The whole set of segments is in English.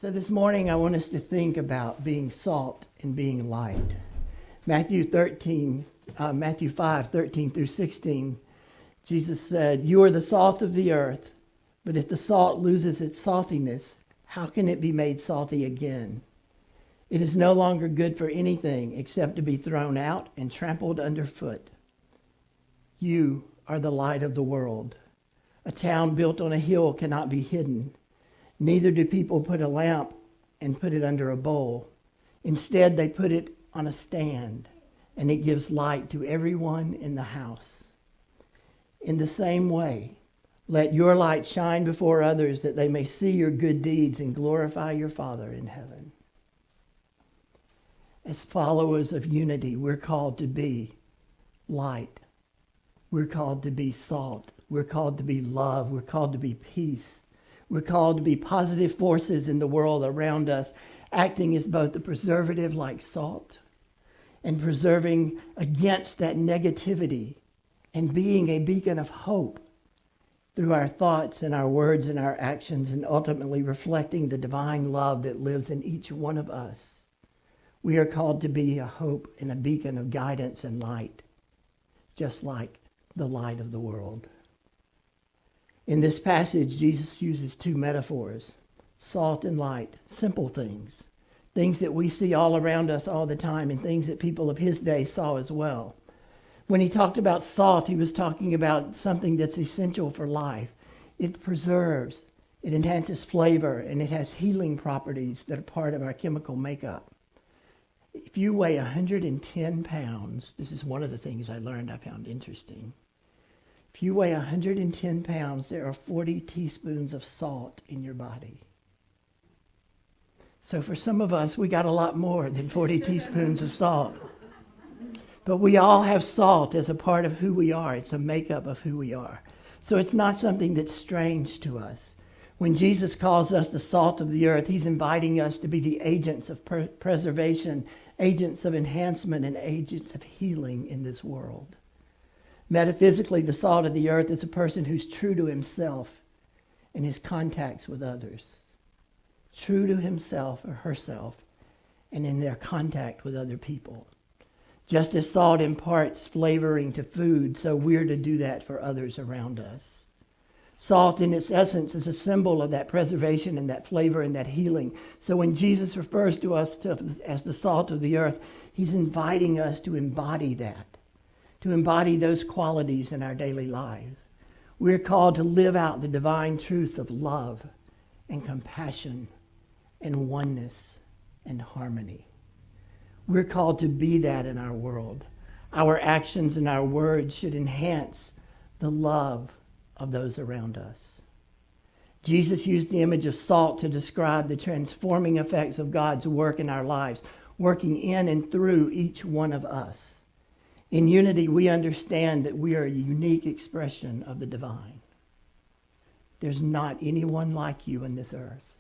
So this morning I want us to think about being salt and being light. Matthew 5:13 through 16, Jesus said, "You are the salt of the earth, but if the salt loses its saltiness, how can it be made salty again? It is no longer good for anything except to be thrown out and trampled underfoot. You are the light of the world. A town built on a hill cannot be hidden. Neither do people put a lamp and put it under a bowl. Instead, they put it on a stand, and it gives light to everyone in the house. In the same way, let your light shine before others that they may see your good deeds and glorify your Father in heaven." As followers of unity, we're called to be light. We're called to be salt. We're called to be love. We're called to be peace. We're called to be positive forces in the world around us, acting as both a preservative like salt and preserving against that negativity and being a beacon of hope through our thoughts and our words and our actions, and ultimately reflecting the divine love that lives in each one of us. We are called to be a hope and a beacon of guidance and light, just like the light of the world. In this passage, Jesus uses two metaphors, salt and light, simple things that we see all around us all the time, and things that people of his day saw as well. When he talked about salt, he was talking about something that's essential for life. It preserves, it enhances flavor, and it has healing properties that are part of our chemical makeup. If you weigh 110 pounds, this is one of the things I learned I found interesting. If you weigh 110 pounds, there are 40 teaspoons of salt in your body. So for some of us, we got a lot more than 40 teaspoons of salt. But we all have salt as a part of who we are. It's a makeup of who we are. So it's not something that's strange to us. When Jesus calls us the salt of the earth, he's inviting us to be the agents of preservation, agents of enhancement, and agents of healing in this world. Metaphysically, the salt of the earth is a person who's true to himself in his contacts with others. True to himself or herself and in their contact with other people. Just as salt imparts flavoring to food, so we're to do that for others around us. Salt in its essence is a symbol of that preservation and that flavor and that healing. So when Jesus refers to us as the salt of the earth, he's inviting us to embody that. To embody those qualities in our daily lives. We're called to live out the divine truths of love and compassion and oneness and harmony. We're called to be that in our world. Our actions and our words should enhance the love of those around us. Jesus used the image of salt to describe the transforming effects of God's work in our lives, working in and through each one of us. In unity, we understand that we are a unique expression of the divine. There's not anyone like you in this earth.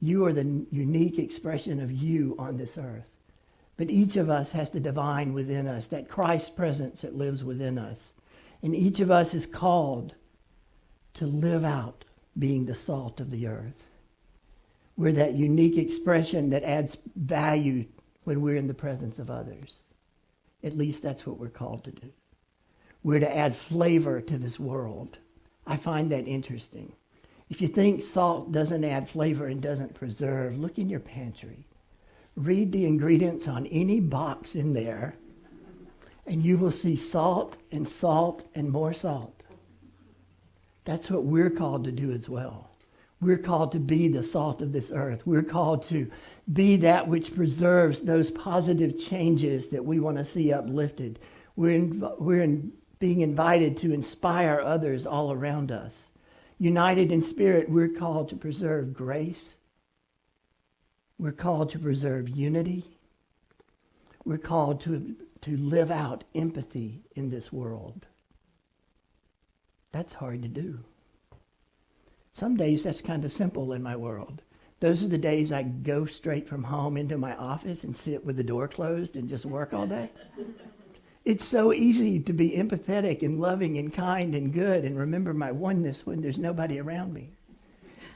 You are the unique expression of you on this earth. But each of us has the divine within us, that Christ presence that lives within us. And each of us is called to live out being the salt of the earth. We're that unique expression that adds value when we're in the presence of others. At least that's what we're called to do. We're to add flavor to this world. I find that interesting. If you think salt doesn't add flavor and doesn't preserve, look in your pantry. Read the ingredients on any box in there, and you will see salt and more salt. That's what we're called to do as well. We're called to be the salt of this earth. We're called to be that which preserves those positive changes that we want to see uplifted. We're being invited to inspire others all around us. United in spirit, we're called to preserve grace. We're called to preserve unity. We're called to live out empathy in this world. That's hard to do. Some days that's kind of simple in my world. Those are the days I go straight from home into my office and sit with the door closed and just work all day. It's so easy to be empathetic and loving and kind and good and remember my oneness when there's nobody around me.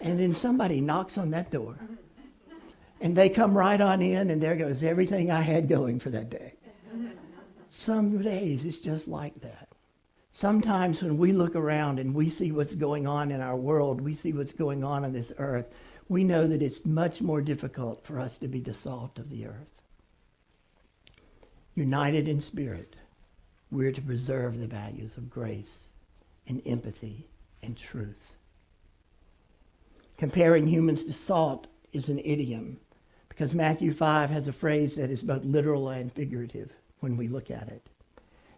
And then somebody knocks on that door And they come right on in, and there goes everything I had going for that day. Some days it's just like that. Sometimes when we look around and we see what's going on in our world, we see what's going on this earth, we know that it's much more difficult for us to be the salt of the earth. United in spirit, we're to preserve the values of grace and empathy and truth. Comparing humans to salt is an idiom because Matthew 5 has a phrase that is both literal and figurative when we look at it.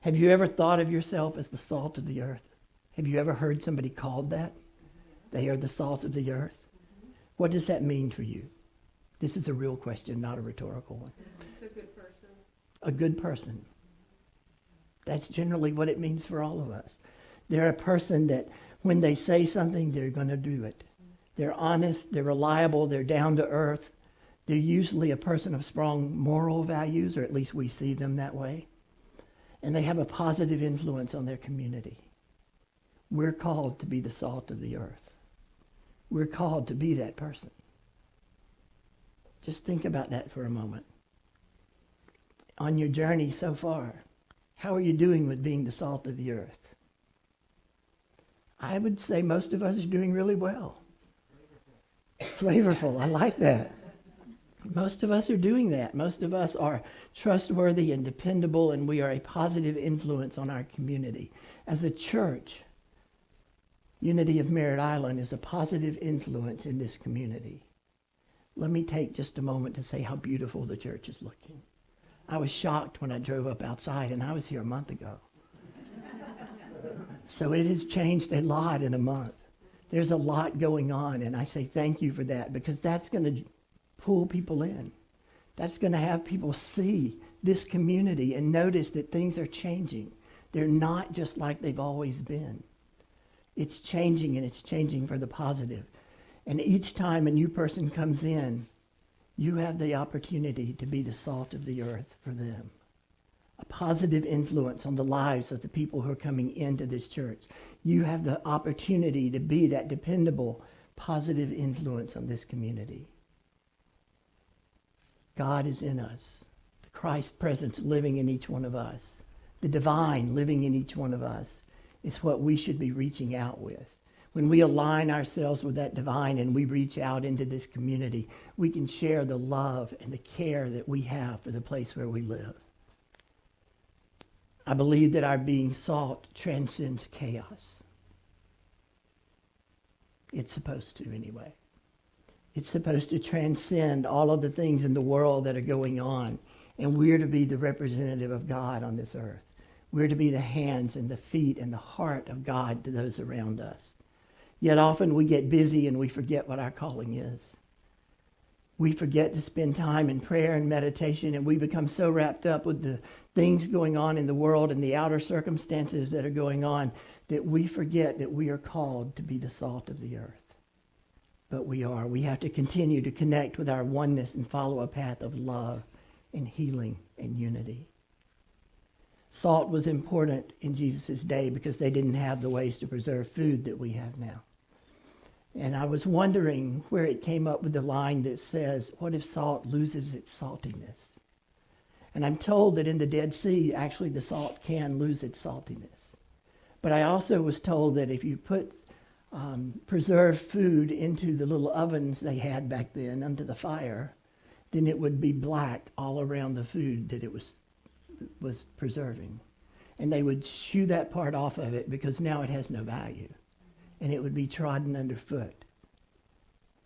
Have you ever thought of yourself as the salt of the earth? Have you ever heard somebody called that? They are the salt of the earth. What does that mean for you? This is a real question, not a rhetorical one. It's a good person. A good person. That's generally what it means for all of us. They're a person that when they say something, they're going to do it. They're honest, they're reliable, they're down to earth. They're usually a person of strong moral values, or at least we see them that way. And they have a positive influence on their community. We're called to be the salt of the earth. We're called to be that person. Just think about that for a moment. On your journey so far, how are you doing with being the salt of the earth? I would say most of us are doing really well. Flavorful, I like that. Most of us are doing that. Most of us are trustworthy and dependable, and we are a positive influence on our community. As a church, Unity of Merritt Island is a positive influence in this community. Let me take just a moment to say how beautiful the church is looking. I was shocked when I drove up outside, and I was here a month ago. So it has changed a lot in a month. There's a lot going on, and I say thank you for that, because that's going to pull people in. That's going to have people see this community and notice that things are changing. They're not just like they've always been. It's changing, and it's changing for the positive. And each time a new person comes in, you have the opportunity to be the salt of the earth for them. A positive influence on the lives of the people who are coming into this church. You have the opportunity to be that dependable, positive influence on this community. God is in us. The Christ presence living in each one of us. The divine living in each one of us is what we should be reaching out with. When we align ourselves with that divine and we reach out into this community, we can share the love and the care that we have for the place where we live. I believe that our being salt transcends chaos. It's supposed to anyway. It's supposed to transcend all of the things in the world that are going on. And we're to be the representative of God on this earth. We're to be the hands and the feet and the heart of God to those around us. Yet often we get busy and we forget what our calling is. We forget to spend time in prayer and meditation, and we become so wrapped up with the things going on in the world and the outer circumstances that are going on that we forget that we are called to be the salt of the earth. But we are. We have to continue to connect with our oneness and follow a path of love and healing and unity. Salt was important in Jesus' day because they didn't have the ways to preserve food that we have now. And I was wondering where it came up with the line that says, what if salt loses its saltiness? And I'm told that in the Dead Sea, actually the salt can lose its saltiness. But I also was told that if you put preserved food into the little ovens they had back then under the fire, then it would be black all around the food that it was preserving. And they would shoo that part off of it because now it has no value. And it would be trodden underfoot.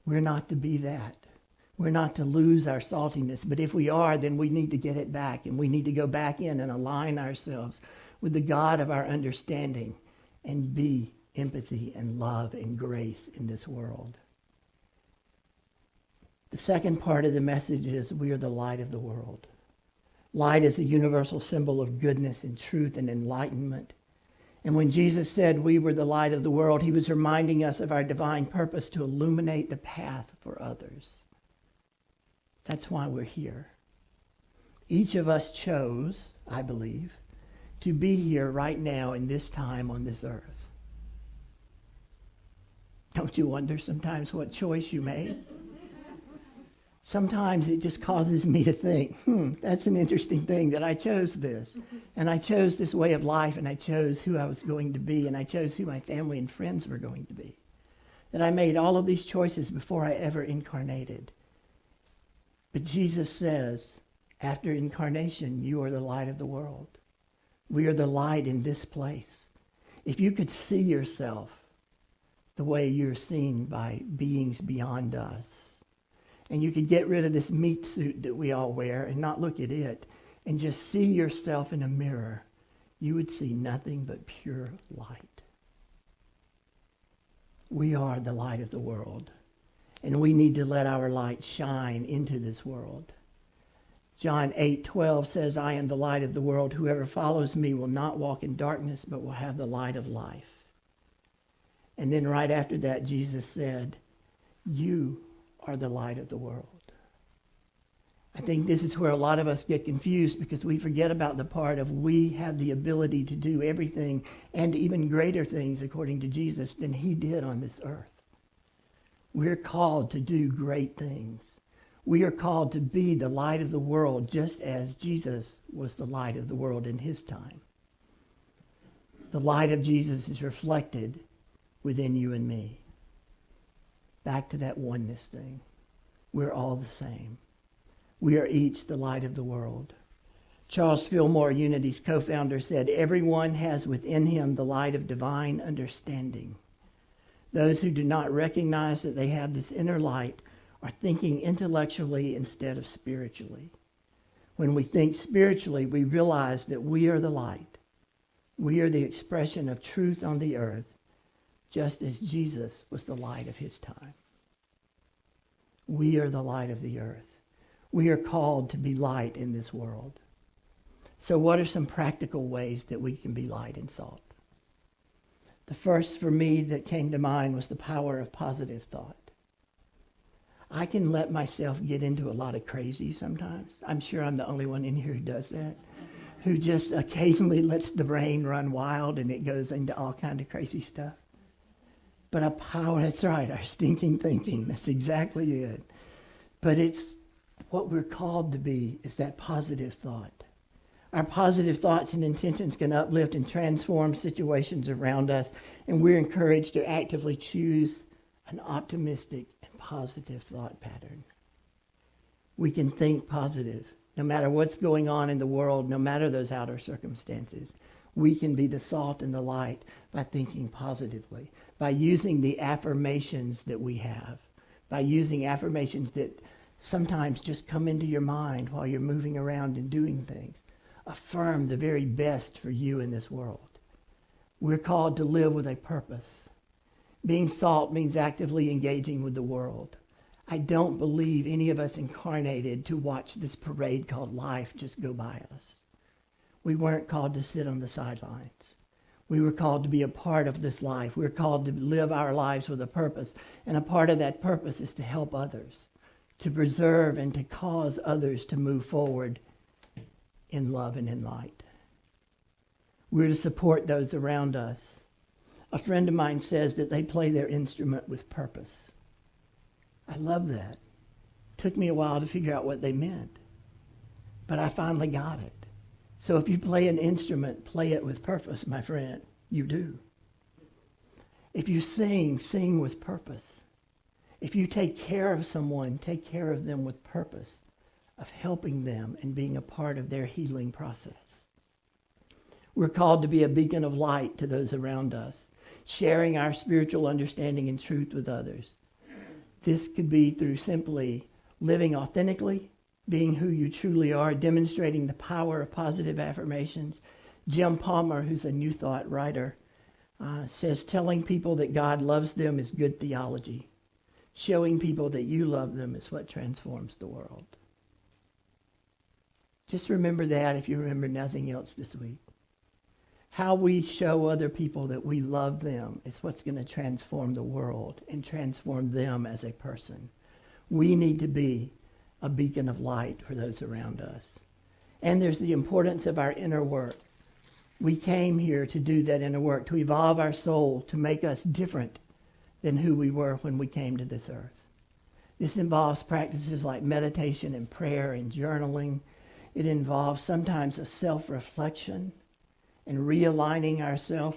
We're not to be that. We're not to lose our saltiness. But if we are, then we need to get it back. And we need to go back in and align ourselves with the God of our understanding and be empathy and love and grace in this world. The second part of the message is we are the light of the world. Light is a universal symbol of goodness and truth and enlightenment. And when Jesus said we were the light of the world, he was reminding us of our divine purpose to illuminate the path for others. That's why we're here. Each of us chose, I believe, to be here right now in this time on this earth. Don't you wonder sometimes what choice you made? sometimes it just causes me to think, that's an interesting thing that I chose this. And I chose this way of life, and I chose who I was going to be, and I chose who my family and friends were going to be. That I made all of these choices before I ever incarnated. But Jesus says, after incarnation, you are the light of the world. We are the light in this place. If you could see yourself the way you're seen by beings beyond us, and you could get rid of this meat suit that we all wear and not look at it, and just see yourself in a mirror, you would see nothing but pure light. We are the light of the world, and we need to let our light shine into this world. John 8:12 says, I am the light of the world. Whoever follows me will not walk in darkness, but will have the light of life. And then right after that, Jesus said, you are the light of the world. I think this is where a lot of us get confused, because we forget about the part of we have the ability to do everything and even greater things according to Jesus than he did on this earth. We're called to do great things. We are called to be the light of the world, just as Jesus was the light of the world in his time. The light of Jesus is reflected within you and me. Back to that oneness thing. We're all the same. We are each the light of the world. Charles Fillmore, Unity's co-founder, said, everyone has within him the light of divine understanding. Those who do not recognize that they have this inner light are thinking intellectually instead of spiritually. When we think spiritually, we realize that we are the light. We are the expression of truth on the earth, just as Jesus was the light of his time. We are the light of the earth. We are called to be light in this world. So what are some practical ways that we can be light and salt? The first for me that came to mind was the power of positive thought. I can let myself get into a lot of crazy sometimes. I'm sure I'm the only one in here who does that, who just occasionally lets the brain run wild and it goes into all kind of crazy stuff. But a power, that's right, our stinking thinking, that's exactly it. But it's what we're called to be, is that positive thought. Our positive thoughts and intentions can uplift and transform situations around us, and we're encouraged to actively choose an optimistic and positive thought pattern. We can think positive. No matter what's going on in the world, no matter those outer circumstances, we can be the salt and the light by thinking positively, by using the affirmations that we have, by using affirmations that sometimes just come into your mind while you're moving around and doing things. Affirm the very best for you in this world. We're called to live with a purpose. Being salt means actively engaging with the world. I don't believe any of us incarnated to watch this parade called life just go by us. We weren't called to sit on the sidelines. We were called to be a part of this life. We're called to live our lives with a purpose. And a part of that purpose is to help others, to preserve and to cause others to move forward in love and in light. We're to support those around us. A friend of mine says that they play their instrument with purpose. I love that. Took me a while to figure out what they meant, but I finally got it. So if you play an instrument, play it with purpose, my friend. You do. If you sing, sing with purpose. If you take care of someone, take care of them with purpose of helping them and being a part of their healing process. We're called to be a beacon of light to those around us, sharing our spiritual understanding and truth with others. This could be through simply living authentically, being who you truly are, demonstrating the power of positive affirmations. Jim Palmer, who's a New Thought writer, says telling people that God loves them is good theology. Showing people that you love them is what transforms the world. Just remember that if you remember nothing else this week. How we show other people that we love them is what's going to transform the world and transform them as a person. We need to be a beacon of light for those around us. And there's the importance of our inner work. We came here to do that inner work, to evolve our soul, to make us different than who we were when we came to this earth. This involves practices like meditation and prayer and journaling. It involves sometimes a self-reflection and realigning ourselves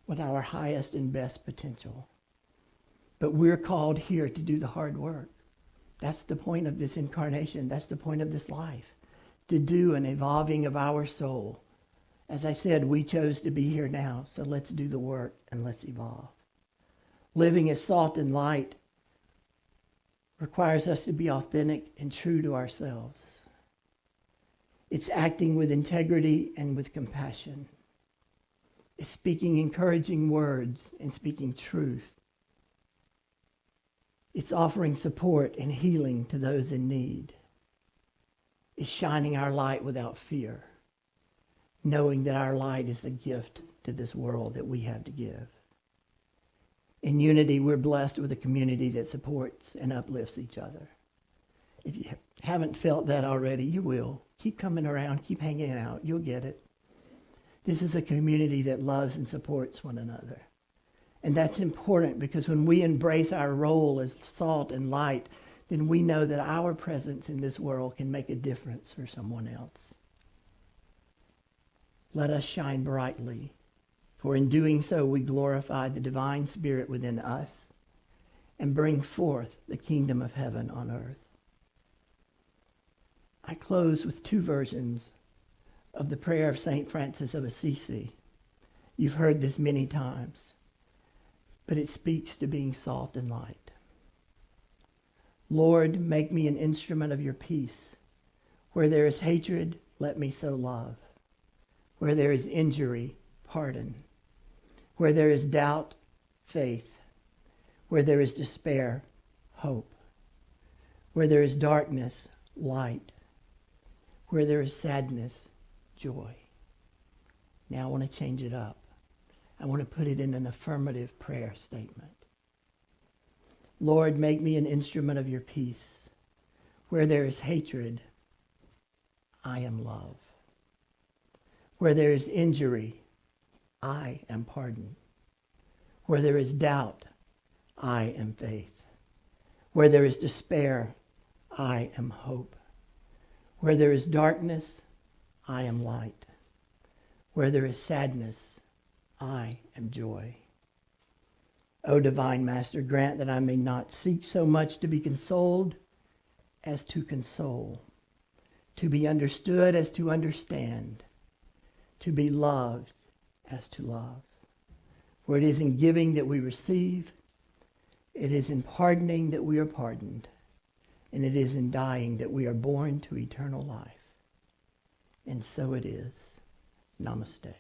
with our highest and best potential. But we're called here to do the hard work. That's the point of this incarnation. That's the point of this life, to do an evolving of our soul. As I said, we chose to be here now, so let's do the work and let's evolve. Living as salt and light requires us to be authentic and true to ourselves. It's acting with integrity and with compassion. It's speaking encouraging words and speaking truth. It's offering support and healing to those in need. It's shining our light without fear, knowing that our light is the gift to this world that we have to give. In unity, we're blessed with a community that supports and uplifts each other. If you haven't felt that already, you will. Keep coming around, keep hanging out, you'll get it. This is a community that loves and supports one another. And that's important because when we embrace our role as salt and light, then we know that our presence in this world can make a difference for someone else. Let us shine brightly, for in doing so we glorify the divine spirit within us and bring forth the kingdom of heaven on earth. I close with two versions of the prayer of St. Francis of Assisi. You've heard this many times, but it speaks to being salt and light. Lord, make me an instrument of your peace. Where there is hatred, let me sow love. Where there is injury, pardon. Where there is doubt, faith. Where there is despair, hope. Where there is darkness, light. Where there is sadness, joy. Now I want to change it up. I want to put it in an affirmative prayer statement. Lord, make me an instrument of your peace. Where there is hatred, I am love. Where there is injury, I am pardon. Where there is doubt, I am faith. Where there is despair, I am hope. Where there is darkness, I am light. Where there is sadness, I am joy. O divine Master, grant that I may not seek so much to be consoled as to console, to be understood as to understand, to be loved as to love. For it is in giving that we receive, it is in pardoning that we are pardoned, and it is in dying that we are born to eternal life. And so it is. Namaste.